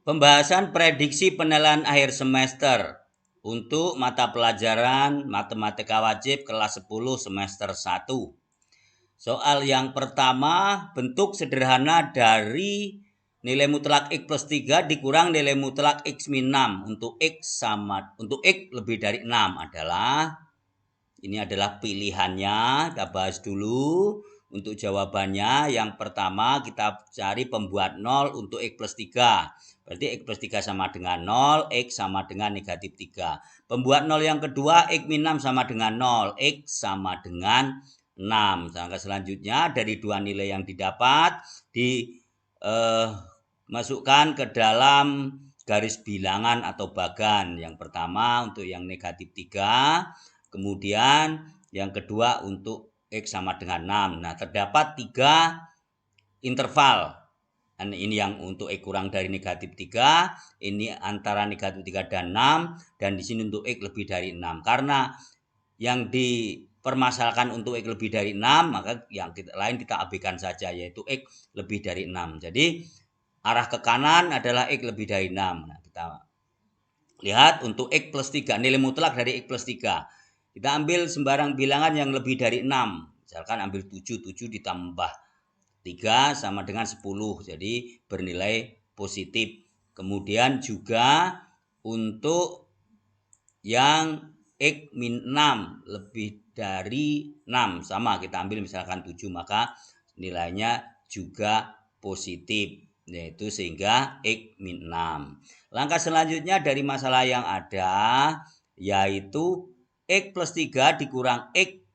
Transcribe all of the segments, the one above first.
Pembahasan prediksi penilaian akhir semester untuk mata pelajaran Matematika Wajib kelas 10 semester 1. Soal yang pertama, bentuk sederhana dari nilai mutlak X plus 3 dikurang nilai mutlak X min 6 untuk X lebih dari 6 adalah, ini adalah pilihannya, kita bahas dulu. Untuk jawabannya, yang pertama kita cari pembuat 0 untuk X plus 3. Berarti X plus 3 sama dengan 0, X sama dengan negatif 3. Pembuat 0 yang kedua, X min 6 sama dengan 0, X sama dengan 6. Langkah selanjutnya, dari dua nilai yang didapat, dimasukkan ke dalam garis bilangan atau bagan. Yang pertama untuk yang negatif 3, kemudian yang kedua untuk X sama dengan 6. Nah, terdapat 3 interval. Dan ini yang untuk X kurang dari negatif 3, ini antara negatif 3 dan 6, dan di sini untuk X lebih dari 6. Karena yang dipermasalahkan untuk X lebih dari 6, maka yang lain kita abaikan saja, yaitu X lebih dari 6. Jadi arah ke kanan adalah X lebih dari 6. Nah, kita lihat untuk X plus 3, nilai mutlak dari X plus 3. Kita ambil sembarang bilangan yang lebih dari 6. Misalkan ambil 7, 7 ditambah 3 sama dengan 10. Jadi bernilai positif. Kemudian juga untuk yang X min 6 lebih dari 6. Sama, kita ambil misalkan 7, maka nilainya juga positif. Yaitu sehingga X min 6. Langkah selanjutnya dari masalah yang ada, yaitu X plus 3 dikurang X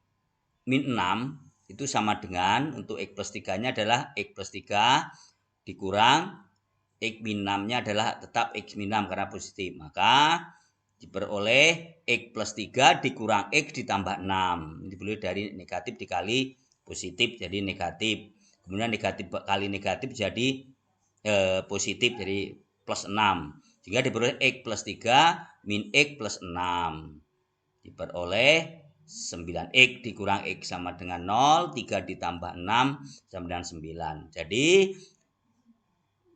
min 6 itu sama dengan, untuk X plus 3-nya adalah X plus 3 dikurang X min 6-nya adalah tetap X min 6 karena positif. Maka diperoleh X plus 3 dikurang X ditambah 6. Diperoleh dari negatif dikali positif jadi negatif. Kemudian negatif kali negatif jadi positif jadi plus 6. Sehingga diperoleh X plus 3 min X plus 6. Diperoleh 9X dikurang X sama dengan 0, 3 ditambah 6 sama dengan 9. Jadi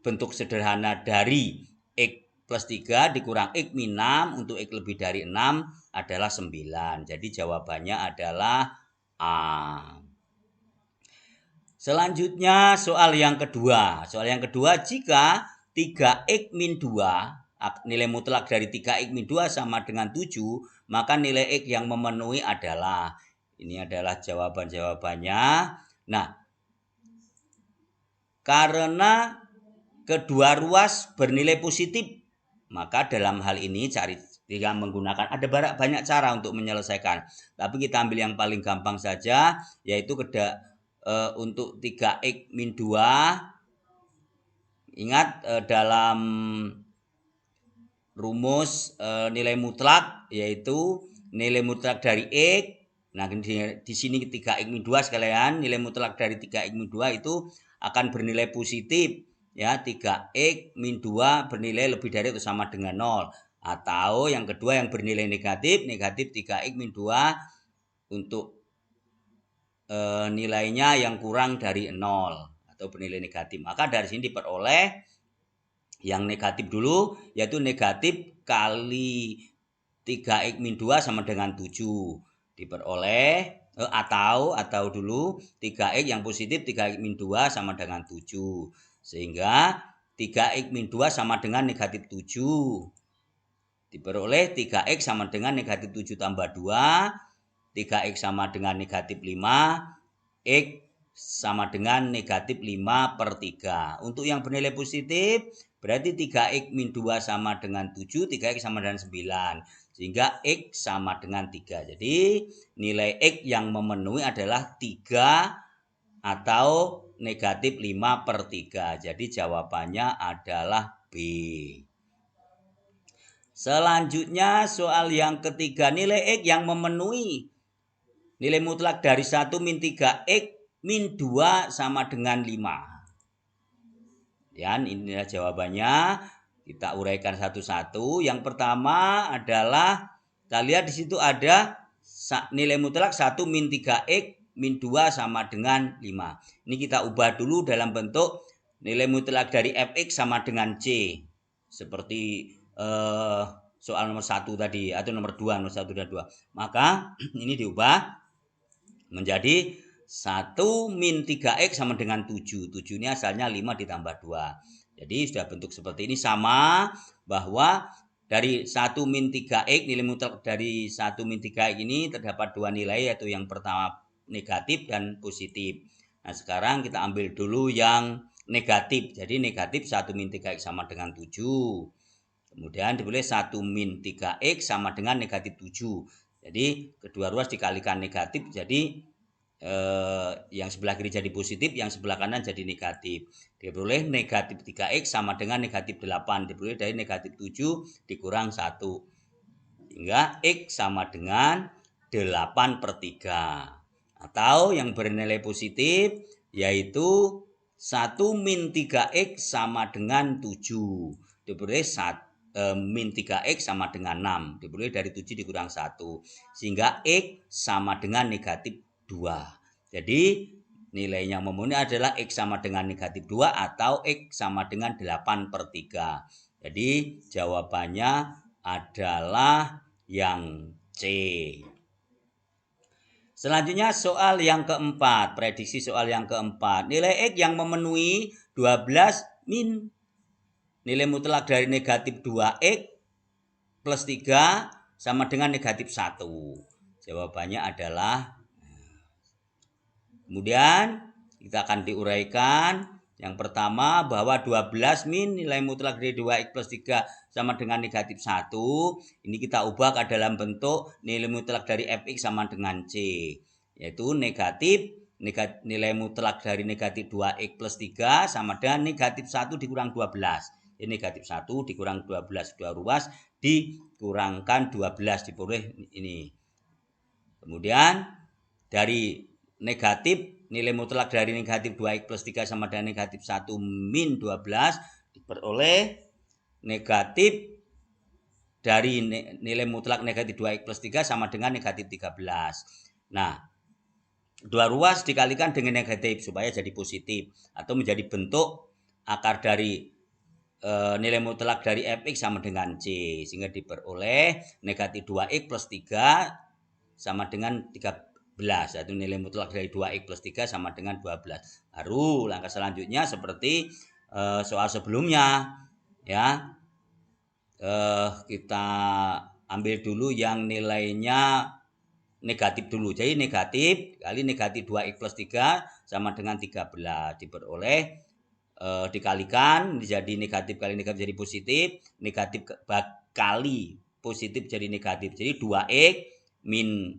bentuk sederhana dari X plus 3 dikurang X min 6 untuk X lebih dari 6 adalah 9. Jadi jawabannya adalah A. Selanjutnya soal yang kedua. Soal yang kedua, jika 3X min 2, nilai mutlak dari 3X min 2 sama dengan 7, maka nilai X yang memenuhi adalah, ini adalah jawaban-jawabannya. Nah, karena kedua ruas bernilai positif, maka dalam hal ini dengan menggunakan, ada banyak cara untuk menyelesaikan. Tapi kita ambil yang paling gampang saja, yaitu untuk 3X min 2. Ingat dalam rumus nilai mutlak, yaitu nilai mutlak dari X. Nah, di sini 3X min 2 sekalian, nilai mutlak dari 3X min 2 itu akan bernilai positif. Ya, 3X min 2 bernilai lebih dari atau sama dengan 0. Atau yang kedua yang bernilai negatif 3X min 2 untuk nilainya yang kurang dari 0 atau bernilai negatif. Maka dari sini diperoleh yang negatif dulu, yaitu negatif kali 3X min 2 sama dengan 7. Diperoleh atau dulu 3X yang positif, 3X min 2 sama dengan 7. Sehingga 3X min 2 sama dengan negatif 7. Diperoleh 3X sama dengan negatif 7 tambah 2. 3X sama dengan negatif 5. X sama dengan negatif 5 per 3. Untuk yang bernilai positif, berarti 3X min 2 sama dengan 7, 3X sama dengan 9. Sehingga X sama dengan 3. Jadi nilai X yang memenuhi adalah 3 atau negatif 5 per 3. Jadi jawabannya adalah B. Selanjutnya soal yang ketiga, nilai X yang memenuhi nilai mutlak dari 1 min 3X min 2 sama dengan 5. Dan inilah jawabannya. Kita uraikan satu-satu. Yang pertama adalah, kita lihat di situ ada nilai mutlak 1 min 3X min 2 sama dengan 5. Ini kita ubah dulu dalam bentuk nilai mutlak dari Fx sama dengan C. seperti soal nomor 1 tadi atau nomor 2, nomor 1 dan 2. Maka ini diubah menjadi 1 min 3X sama dengan 7. 7 ini asalnya 5 ditambah 2. Jadi sudah bentuk seperti ini, sama bahwa dari 1 min 3X, nilai mutlak dari 1 min 3X ini terdapat dua nilai, yaitu yang pertama negatif dan positif. Nah sekarang kita ambil dulu yang negatif. Jadi negatif 1 min 3X sama dengan 7. Kemudian ditulis 1 min 3X sama dengan negatif 7. Jadi kedua ruas dikalikan negatif, jadi yang sebelah kiri jadi positif, yang sebelah kanan jadi negatif. Diperoleh negatif 3X sama dengan negatif 8. Diperoleh dari negatif 7 dikurang 1. Hingga X sama dengan 8/3. Atau yang bernilai positif yaitu 1 min 3X sama dengan 7. Diperoleh min 3X sama dengan 6. Diperoleh dari 7 dikurang 1. Sehingga X sama dengan negatif 2. Jadi nilainya memenuhi adalah X sama dengan negatif 2 atau X sama dengan 8/3. Jadi jawabannya adalah yang C. Selanjutnya soal yang keempat, prediksi soal yang keempat. Nilai X yang memenuhi 12 min nilai mutlak dari negatif 2X plus 3 sama dengan negatif 1. Jawabannya adalah, kemudian kita akan diuraikan. Yang pertama bahwa 12 min nilai mutlak dari 2X plus 3 sama dengan negatif 1. Ini kita ubah ke dalam bentuk nilai mutlak dari Fx sama dengan C. Yaitu negatif nilai mutlak dari negatif 2X plus 3 sama dengan negatif 1 dikurang 12. Ini negatif 1 dikurang 12, dua ruas dikurangkan 12, diperoleh ini. Kemudian dari negatif nilai mutlak dari negatif 2X plus 3 sama dengan negatif 1 min 12 diperoleh negatif dari nilai mutlak negatif 2X plus 3 sama dengan negatif 13. Nah, dua ruas dikalikan dengan negatif supaya jadi positif atau menjadi bentuk akar dari nilai mutlak dari Fx sama dengan C, sehingga diperoleh negatif 2X plus 3 sama dengan 13, yaitu nilai mutlak dari 2X plus 3 sama dengan 12. Baru langkah selanjutnya seperti soal sebelumnya ya, kita ambil dulu yang nilainya negatif dulu. Jadi negatif kali negatif 2X plus 3 sama dengan 13, diperoleh dikalikan jadi negatif kali negatif jadi positif, negatif kali positif jadi negatif. Jadi 2X min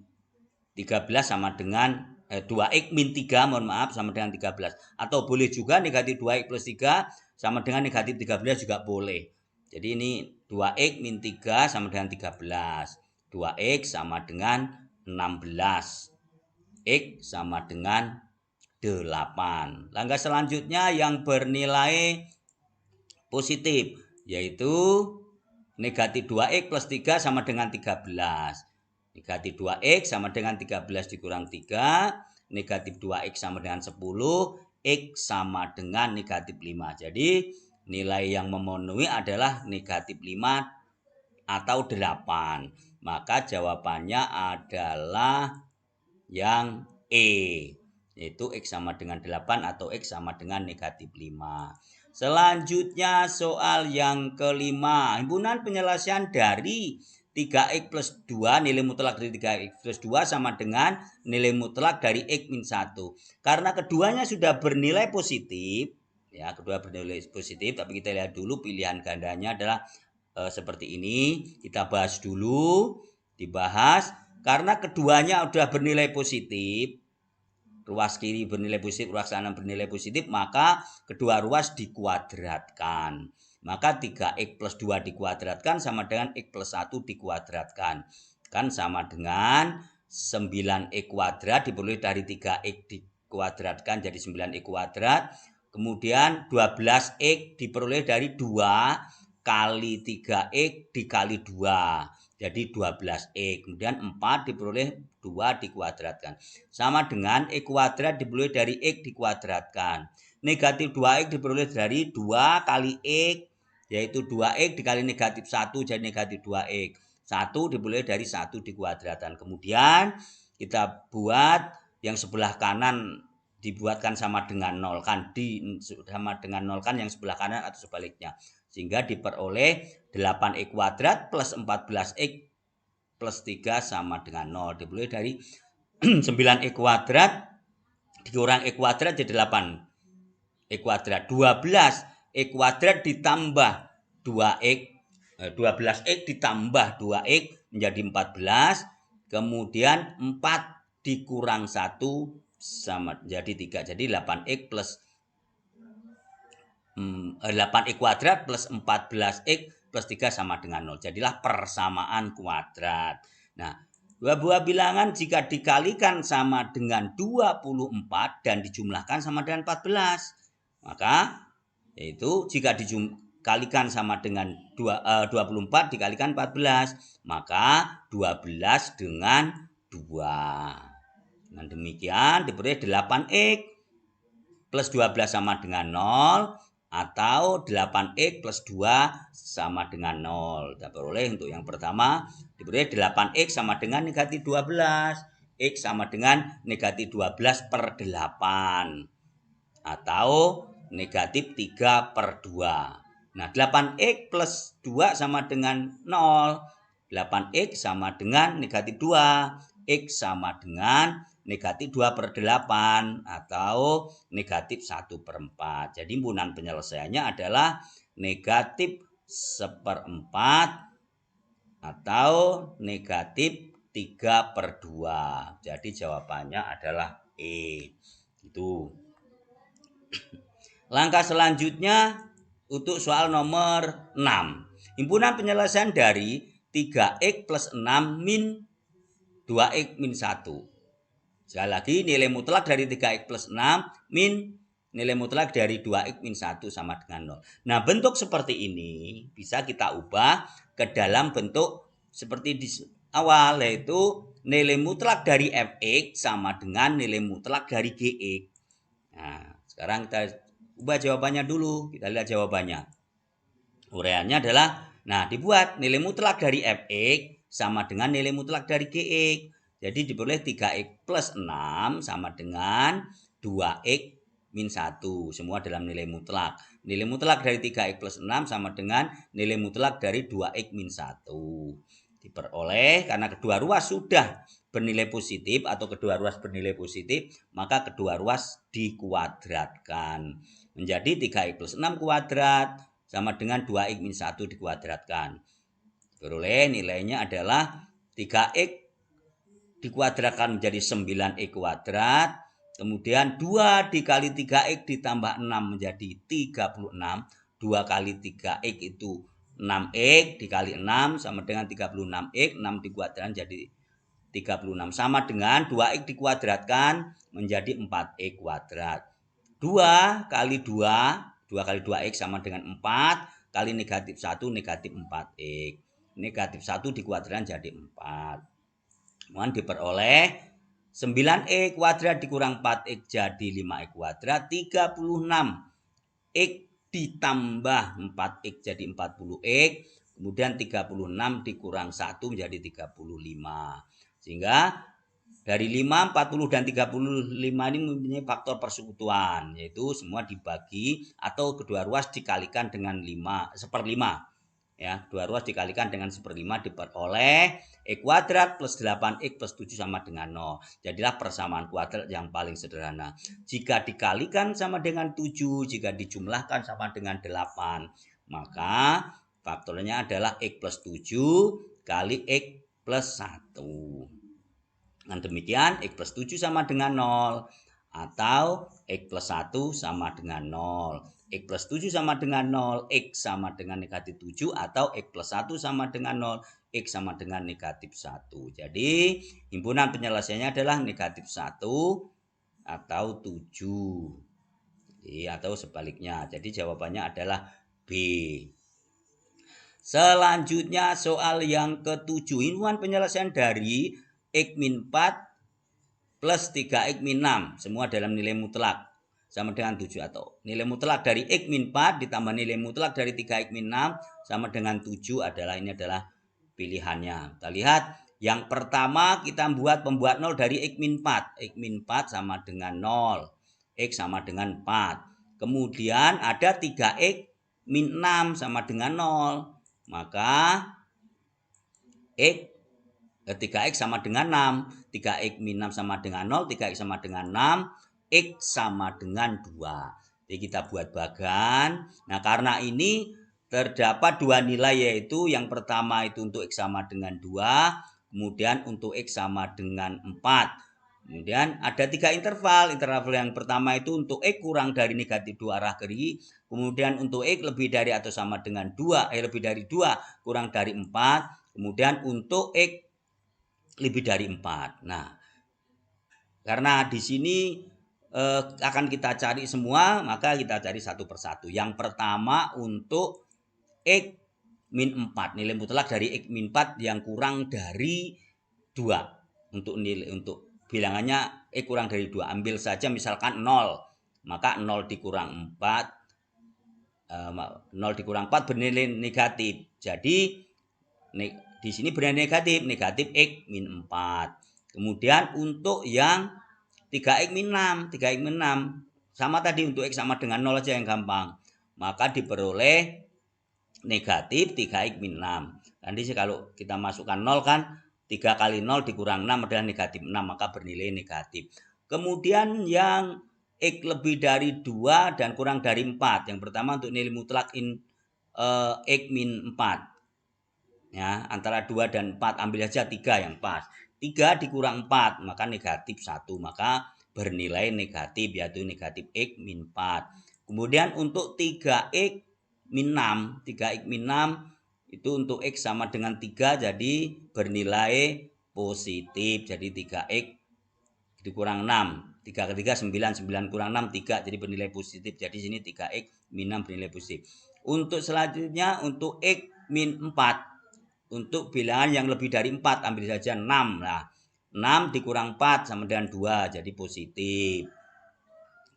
13 sama dengan 2X min 3, mohon maaf, sama dengan 13. Atau boleh juga negatif 2X plus 3 sama dengan negatif 13 juga boleh. Jadi ini 2X min 3 sama dengan 13. 2X sama dengan 16. X sama dengan 8. Langkah selanjutnya yang bernilai positif yaitu negatif 2X plus 3 sama dengan 13. Negatif 2X sama dengan 13 dikurang 3. Negatif 2X sama dengan 10. X sama dengan negatif 5. Jadi nilai yang memenuhi adalah negatif 5 atau 8. Maka jawabannya adalah yang E, yaitu X sama dengan 8 atau X sama dengan negatif 5. Selanjutnya soal yang kelima. Himpunan penyelesaian dari 3X plus 2, nilai mutlak dari 3X plus 2 sama dengan nilai mutlak dari X min 1. Karena keduanya sudah bernilai positif, ya, kedua bernilai positif, tapi kita lihat dulu pilihan gandanya adalah seperti ini. Kita bahas dulu, dibahas. Karena keduanya sudah bernilai positif, ruas kiri bernilai positif, ruas kanan bernilai positif, maka kedua ruas dikuadratkan. Maka 3X plus 2 dikuadratkan sama dengan X plus 1 dikuadratkan. Kan sama dengan 9X kuadrat diperoleh dari 3X dikuadratkan jadi 9X kuadrat. Kemudian 12X diperoleh dari 2 kali 3X dikali 2. Jadi 12X. Kemudian 4 diperoleh 2 dikuadratkan. Sama dengan X kuadrat diperoleh dari X dikuadratkan. Negatif 2X diperoleh dari 2 kali X yaitu 2x dikali negatif 1 jadi negatif 2x. 1 dimulai dari 1 dikuadratkan. Kemudian kita buat yang sebelah kanan dibuatkan sama dengan 0 kan, sama dengan 0 kan yang sebelah kanan atau sebaliknya. Sehingga diperoleh 8x kuadrat plus 14x plus 3 sama dengan 0. Dimulai dari 9x kuadrat dikurang x kuadrat jadi 8x kuadrat. 12x kuadrat ditambah 2x 12x ditambah 2x menjadi 14, kemudian 4 dikurang 1 sama jadi 3. Jadi 8x plus 8x kuadrat plus 14x plus 3 sama dengan 0. Jadilah persamaan kuadrat. Nah, dua buah bilangan jika dikalikan sama dengan 24 dan dijumlahkan sama dengan 14. Maka yaitu jika dikalikan sama dengan 24 dikalikan 14, maka 12 dengan 2. Dengan demikian diberi 8x plus 12 sama dengan 0 atau 8x plus 2 sama dengan 0. Kita peroleh untuk yang pertama diberi 8x sama dengan negatif 12. X sama dengan negatif 12 per 8 atau negatif 3 per 2. Nah 8x plus 2 sama dengan 0. 8x sama dengan negatif 2. X sama dengan negatif 2 per 8 atau negatif 1 per 4. Jadi impunan penyelesaiannya adalah negatif 1/4 atau negatif 3 per 2. Jadi jawabannya adalah E. Itu. Langkah selanjutnya untuk soal nomor 6. Himpunan penyelesaian dari 3x plus 6 min 2x min 1. Sekali lagi nilai mutlak dari 3x plus 6 min nilai mutlak dari 2x min 1 sama dengan 0. Nah bentuk seperti ini bisa kita ubah ke dalam bentuk seperti di awal, yaitu nilai mutlak dari fx sama dengan nilai mutlak dari gx. Nah sekarang kita ubah jawabannya dulu. Kita lihat jawabannya. Uraiannya adalah, nah dibuat nilai mutlak dari fx sama dengan nilai mutlak dari gx. Jadi diperoleh 3x plus 6 sama dengan 2x min 1. Semua dalam nilai mutlak. Nilai mutlak dari 3x plus 6 sama dengan nilai mutlak dari 2x min 1. Diperoleh karena kedua ruas sudah bernilai positif atau kedua ruas bernilai positif, maka kedua ruas dikuadratkan. Menjadi 3x plus 6 kuadrat sama dengan 2x min 1 dikuadratkan. Diperoleh nilainya adalah 3x dikuadratkan menjadi 9x kuadrat, kemudian 2 dikali 3x ditambah 6 menjadi 36, 2 kali 3x itu 6x dikali 6 sama dengan 36x, 6 dikuadratkan jadi 36 sama dengan 2x dikuadratkan menjadi 4x kuadrat. 2 kali 2 kali 2x sama dengan 4, kali negatif 1 negatif 4x. Negatif 1 dikuadratkan jadi 4. Kemudian diperoleh 9x kuadrat dikurang 4x jadi 5x kuadrat, 36x ditambah 4x jadi 40x, kemudian 36 dikurang 1 menjadi 35. Sehingga dari 5, 40 dan 35 ini mempunyai faktor persekutuan, yaitu semua dibagi atau kedua ruas dikalikan dengan 1/5. Ya, dua ruas dikalikan dengan 1/5 diperoleh x kuadrat plus 8x plus 7 sama dengan 0. Jadilah persamaan kuadrat yang paling sederhana. Jika dikalikan sama dengan 7, jika dijumlahkan sama dengan 8, maka faktornya adalah x plus 7 kali x plus 1. Dengan demikian x plus 7 sama dengan 0 atau x plus 1 sama dengan 0. X plus 7 sama dengan 0, X sama dengan negatif 7 atau X plus 1 sama dengan 0, X sama dengan negatif 1. Jadi himpunan penyelesaiannya adalah negatif 1 atau 7. Jadi, atau sebaliknya. Jadi jawabannya adalah B. Selanjutnya soal yang ke-7. Himpunan penyelesaian dari X min 4 plus 3x min 6. Semua dalam nilai mutlak. sama dengan 7 atau nilai mutlak dari X min 4 ditambah nilai mutlak dari 3X min 6 sama dengan 7 ini adalah pilihannya. Kita lihat yang pertama kita buat pembuat 0 dari X min 4. X min 4 sama dengan 0. X sama dengan 4. Kemudian ada 3X min 6 sama dengan 0. Maka X 3X sama dengan 6. 3X min 6 sama dengan 0. 3X sama dengan 6. X sama dengan 2. Jadi kita buat bagan. Nah karena ini terdapat dua nilai, yaitu yang pertama itu untuk X sama dengan 2. Kemudian untuk X sama dengan 4. Kemudian ada 3 interval. Interval yang pertama itu untuk X kurang dari negatif 2 arah kiri. Kemudian untuk X lebih dari atau sama dengan 2. Lebih dari 2 kurang dari 4. Kemudian untuk X lebih dari 4. Nah, karena di sini akan kita cari semua, maka kita cari satu persatu. Yang pertama untuk X min 4, nilai mutlak dari X min 4 yang kurang dari 2. Untuk nilai, untuk bilangannya X kurang dari 2. Ambil saja misalkan 0. Maka 0 dikurang 4 bernilai negatif. Jadi di sini bernilai negatif X min 4. Kemudian untuk yang 3X min 6, 3X min 6 sama tadi, untuk X sama dengan 0 aja yang gampang. Maka diperoleh negatif 3X min 6. Nanti kalau kita masukkan 0 kan 3 kali 0 dikurang 6 adalah negatif 6, maka bernilai negatif. Kemudian yang X lebih dari 2 dan kurang dari 4. Yang pertama untuk nilai mutlak X min 4. Ya, antara 2 dan 4 ambil saja 3 yang pas. 3 dikurang 4 maka negatif 1, maka bernilai negatif, yaitu negatif X min 4. Kemudian untuk 3X min 6, 3X min 6 itu untuk X sama dengan 3 jadi bernilai positif. Jadi 3X dikurang 6. 3 ke 3 9, 9 kurang 6 3 jadi bernilai positif. Jadi sini 3X min 6 bernilai positif. Untuk selanjutnya untuk X min 4. Untuk bilangan yang lebih dari 4 ambil saja 6. Nah, 6 dikurang 4 sama dengan 2 jadi positif.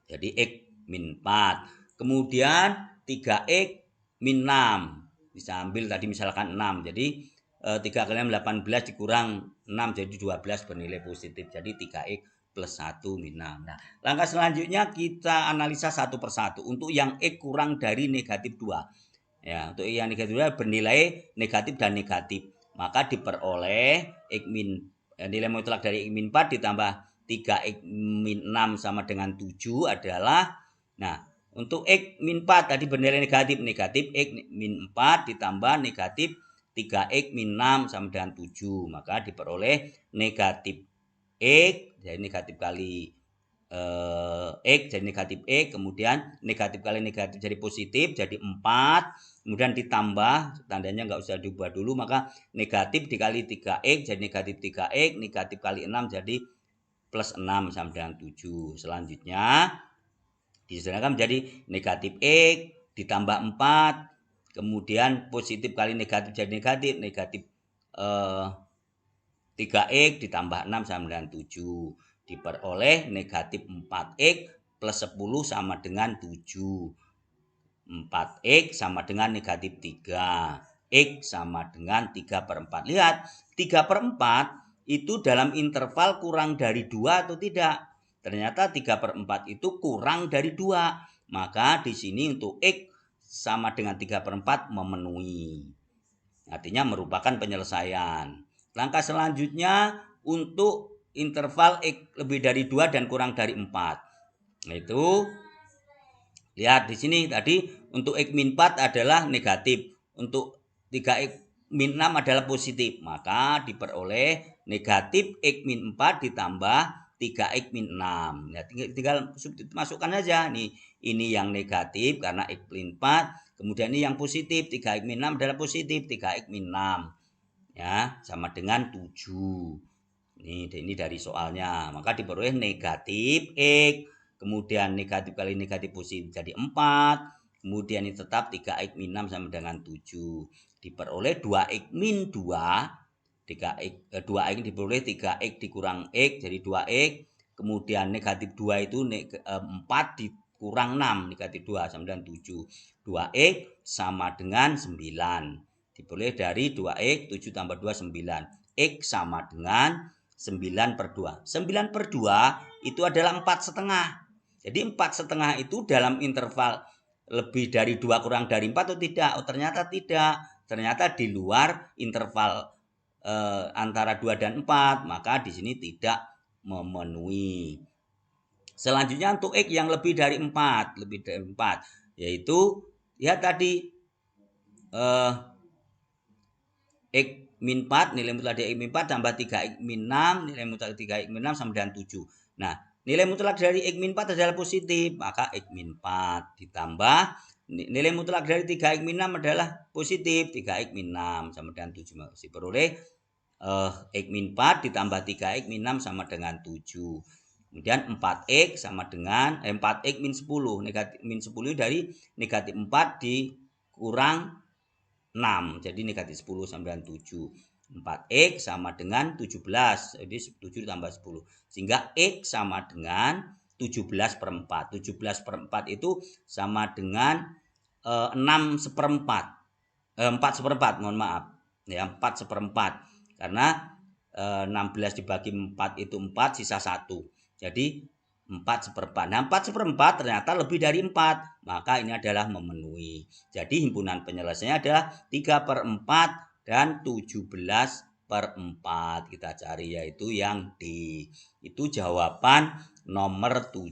Jadi X min 4. Kemudian 3X min 6. Bisa ambil tadi misalkan 6. Jadi 3 kali 6 18 dikurang 6 jadi 12 bernilai positif. Jadi 3X plus 1 min 6. Nah, langkah selanjutnya kita analisa satu persatu. Untuk yang X kurang dari negatif 2. Ya, untuk yang negatif 2 bernilai negatif dan negatif. Maka diperoleh X min nilai mutlak dari X min 4 ditambah 3X min 6 sama dengan 7 adalah, nah, untuk X min 4 tadi bernilai negatif, negatif X min 4 ditambah negatif 3X min 6 sama dengan 7. Maka diperoleh negatif X, jadi negatif kali X jadi negatif X, kemudian negatif kali negatif jadi positif, jadi 4, kemudian ditambah, tandanya nggak usah diubah dulu, maka negatif dikali 3X jadi negatif 3X, negatif kali 6 jadi plus 6 sama dengan 7. Selanjutnya disederhanakan menjadi negatif X ditambah 4, kemudian positif kali negatif jadi negatif, negatif 3X ditambah 6 sama dengan 7. Diperoleh negatif 4X plus 10 sama dengan 7. 4X sama dengan negatif 3. X sama dengan 3/4. Lihat, 3/4 itu dalam interval kurang dari 2 atau tidak? Ternyata 3/4 itu kurang dari 2. Maka di sini untuk X sama dengan 3/4 memenuhi. Artinya merupakan penyelesaian. Langkah selanjutnya untuk interval X lebih dari 2 dan kurang dari 4. Itu lihat di sini tadi untuk X min 4 adalah negatif, untuk 3X min 6 adalah positif. Maka diperoleh negatif X min 4 ditambah 3X min 6. Ya, tinggal masukkan aja nih. Ini yang negatif karena X min 4, kemudian ini yang positif, 3X min 6 adalah positif, 3X min 6. Ya, sama dengan 7. Ini dari soalnya. Maka diperoleh negatif X, kemudian negatif kali negatif positif jadi 4, kemudian ini tetap 3X min 6 sama dengan 7. Diperoleh 2X min 2, 2X diperoleh 3X dikurang X jadi 2X, kemudian negatif 2 itu 4 kurang 6, negatif 2 sama dengan 7. 2X sama dengan 9. Diperoleh dari 2X, 7 tambah 2, 9. X sama dengan 9 per 2. 9 per 2 itu adalah 4,5. Jadi 4,5 itu dalam interval lebih dari 2 kurang dari 4 atau tidak? Oh, ternyata tidak. Ternyata di luar interval antara 2 dan 4, maka di sini tidak memenuhi. Selanjutnya untuk X yang lebih dari 4, yaitu ya tadi X min 4, nilai mutlak dari X min 4 tambah 3X min 6, nilai mutlak 3X min 6 sama dengan 7. Nah, nilai mutlak dari X min 4 adalah positif, maka X min 4 ditambah nilai mutlak dari 3X min 6 adalah positif, 3X min 6 sama dengan 7. Masih peroleh X min 4 ditambah 3X min 6 sama dengan 7. Kemudian 4X sama dengan 4X min 10. Negatif min 10 dari negatif 4 dikurang 6. Jadi negatif 10 sama dengan 7. 4X sama dengan 17. Jadi 7 ditambah 10. Sehingga X sama dengan 17 per 4. 17 per 4 itu sama dengan 6 seperempat. 4 seperempat, mohon maaf. Ya, 4 seperempat. Karena 16 dibagi 4 itu 4, sisa 1. Jadi 4 seperempat. Nah, 4 seperempat ternyata lebih dari 4. Maka ini adalah memenuhi. Jadi himpunan penyelesaiannya adalah 3 per 4 dan 17 per 4. Kita cari yaitu yang D. Itu jawaban nomor 7.